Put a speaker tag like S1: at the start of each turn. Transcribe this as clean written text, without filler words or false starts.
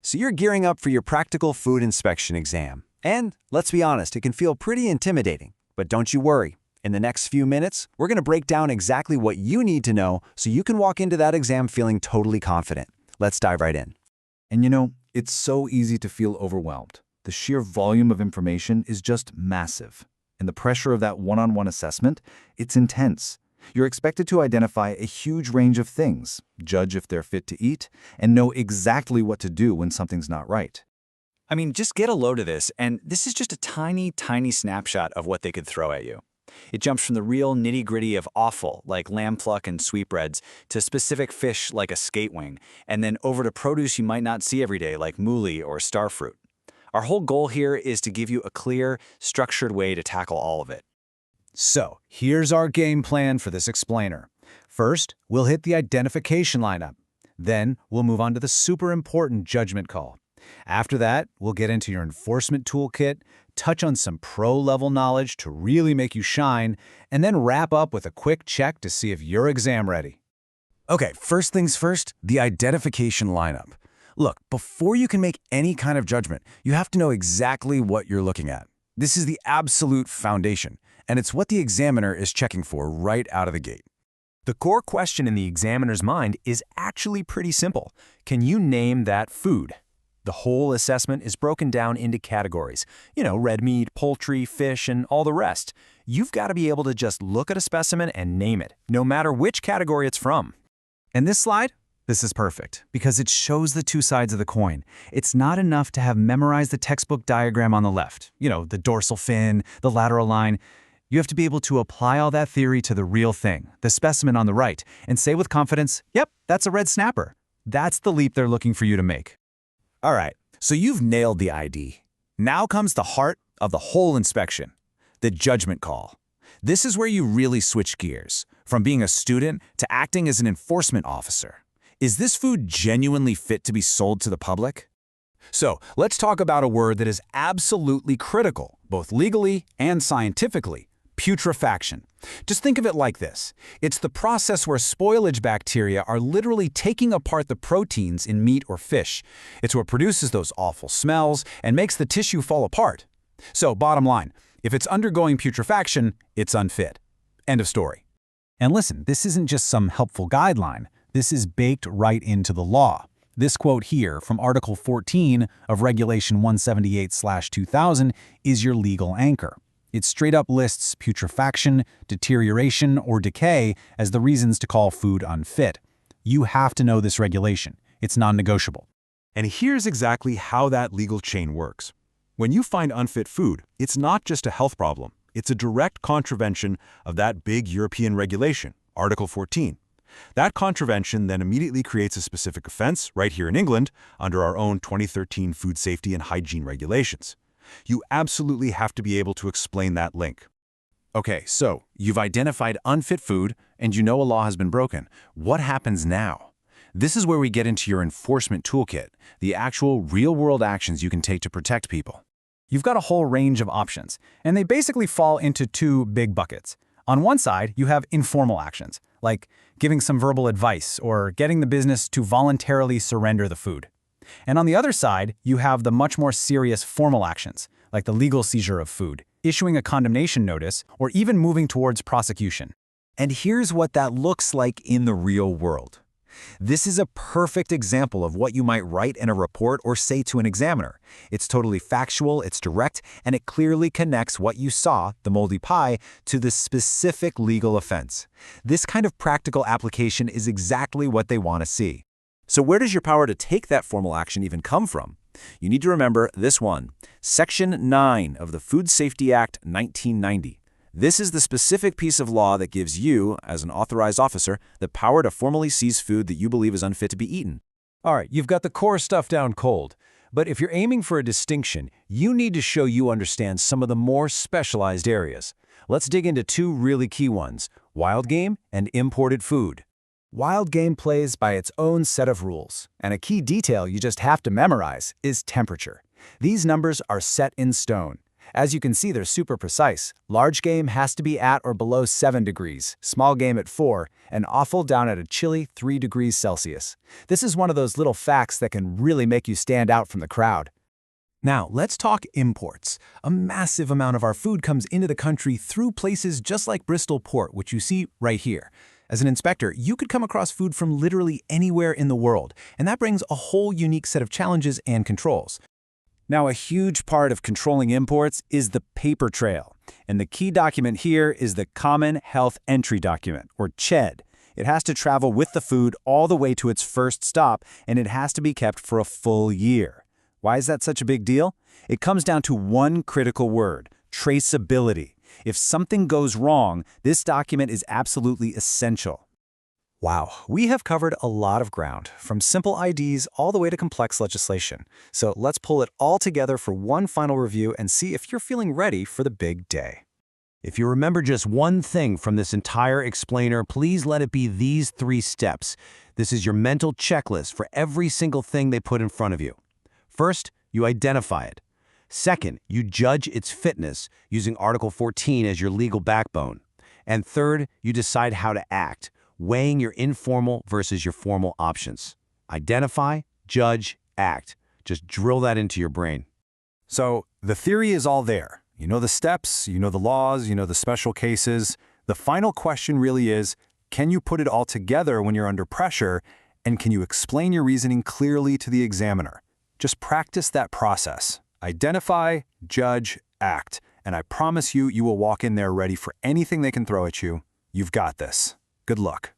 S1: So you're gearing up for your practical food inspection exam. And let's be honest, it can feel pretty intimidating. But don't you worry. In the next few minutes, we're going to break down exactly what you need to know so you can walk into that exam feeling totally confident. Let's dive right in.
S2: And it's so easy to feel overwhelmed. The sheer volume of information is just massive. And the pressure of that one-on-one assessment, it's intense. You're expected to identify a huge range of things, judge if they're fit to eat, and know exactly what to do when something's not right.
S3: I mean, just get a load of this, and this is just a tiny, tiny snapshot of what they could throw at you. It jumps from the real nitty-gritty of offal, like lamb pluck and sweetbreads, to specific fish like a skate wing, and then over to produce you might not see every day like mooli or starfruit. Our whole goal here is to give you a clear, structured way to tackle all of it.
S4: So, here's our game plan for this explainer. First, we'll hit the identification lineup. Then, we'll move on to the super important judgment call. After that, we'll get into your enforcement toolkit, touch on some pro-level knowledge to really make you shine, and then wrap up with a quick check to see if you're exam ready.
S1: Okay, first things first, the identification lineup. Look, before you can make any kind of judgment, you have to know exactly what you're looking at. This is the absolute foundation, and it's what the examiner is checking for right out of the gate.
S5: The core question in the examiner's mind is actually pretty simple. Can you name that food? The whole assessment is broken down into categories. Red meat, poultry, fish, and all the rest. You've got to be able to just look at a specimen and name it, no matter which category it's from.
S4: And this slide? This is perfect, because it shows the two sides of the coin. It's not enough to have memorized the textbook diagram on the left, the dorsal fin, the lateral line. You have to be able to apply all that theory to the real thing, the specimen on the right, and say with confidence, yep, that's a red snapper. That's the leap they're looking for you to make.
S1: All right, so you've nailed the ID. Now comes the heart of the whole inspection, the judgment call. This is where you really switch gears, from being a student to acting as an enforcement officer. Is this food genuinely fit to be sold to the public? So let's talk about a word that is absolutely critical, both legally and scientifically: putrefaction. Just think of it like this. It's the process where spoilage bacteria are literally taking apart the proteins in meat or fish. It's what produces those awful smells and makes the tissue fall apart. So bottom line, if it's undergoing putrefaction, it's unfit. End of story.
S4: And listen, this isn't just some helpful guideline. This is baked right into the law. This quote here from Article 14 of Regulation 178/2000 is your legal anchor. It straight up lists putrefaction, deterioration, or decay as the reasons to call food unfit. You have to know this regulation. It's non-negotiable.
S6: And here's exactly how that legal chain works. When you find unfit food, it's not just a health problem. It's a direct contravention of that big European regulation, Article 14. That contravention then immediately creates a specific offense right here in England under our own 2013 Food Safety and Hygiene regulations. You absolutely have to be able to explain that link.
S1: Okay, so you've identified unfit food and you know a law has been broken. What happens now? This is where we get into your enforcement toolkit, the actual real-world actions you can take to protect people.
S4: You've got a whole range of options, and they basically fall into two big buckets. On one side, you have informal actions, like giving some verbal advice or getting the business to voluntarily surrender the food. And on the other side, you have the much more serious formal actions, like the legal seizure of food, issuing a condemnation notice, or even moving towards prosecution.
S1: And here's what that looks like in the real world. This is a perfect example of what you might write in a report or say to an examiner. It's totally factual, it's direct, and it clearly connects what you saw, the moldy pie, to the specific legal offense. This kind of practical application is exactly what they want to see. So where does your power to take that formal action even come from? You need to remember this one, Section 9 of the Food Safety Act 1990. This is the specific piece of law that gives you, as an authorized officer, the power to formally seize food that you believe is unfit to be eaten.
S4: All right, you've got the core stuff down cold. But if you're aiming for a distinction, you need to show you understand some of the more specialized areas. Let's dig into two really key ones, wild game and imported food. Wild game plays by its own set of rules, and a key detail you just have to memorize is temperature. These numbers are set in stone.
S3: As you can see, they're super precise. Large game has to be at or below 7 degrees, small game at 4, and offal down at a chilly 3 degrees Celsius. This is one of those little facts that can really make you stand out from the crowd.
S4: Now, let's talk imports. A massive amount of our food comes into the country through places just like Bristol Port, which you see right here. As an inspector, you could come across food from literally anywhere in the world, and that brings a whole unique set of challenges and controls.
S3: Now, a huge part of controlling imports is the paper trail, and the key document here is the Common Health Entry Document, or CHED. It has to travel with the food all the way to its first stop, and it has to be kept for a full year. Why is that such a big deal? It comes down to one critical word: traceability. If something goes wrong, this document is absolutely essential. Wow, we have covered a lot of ground, from simple IDs all the way to complex legislation. So let's pull it all together for one final review and see if you're feeling ready for the big day.
S5: If you remember just one thing from this entire explainer, please let it be these 3 steps. This is your mental checklist for every single thing they put in front of you. First, you identify it. Second, you judge its fitness using Article 14 as your legal backbone. And third, you decide how to act, weighing your informal versus your formal options. Identify, judge, act. Just drill that into your brain.
S2: So the theory is all there. You know the steps, you know the laws, you know the special cases. The final question really is, can you put it all together when you're under pressure, and can you explain your reasoning clearly to the examiner? Just practice that process. Identify, judge, act. And I promise you, you will walk in there ready for anything they can throw at you. You've got this. Good luck.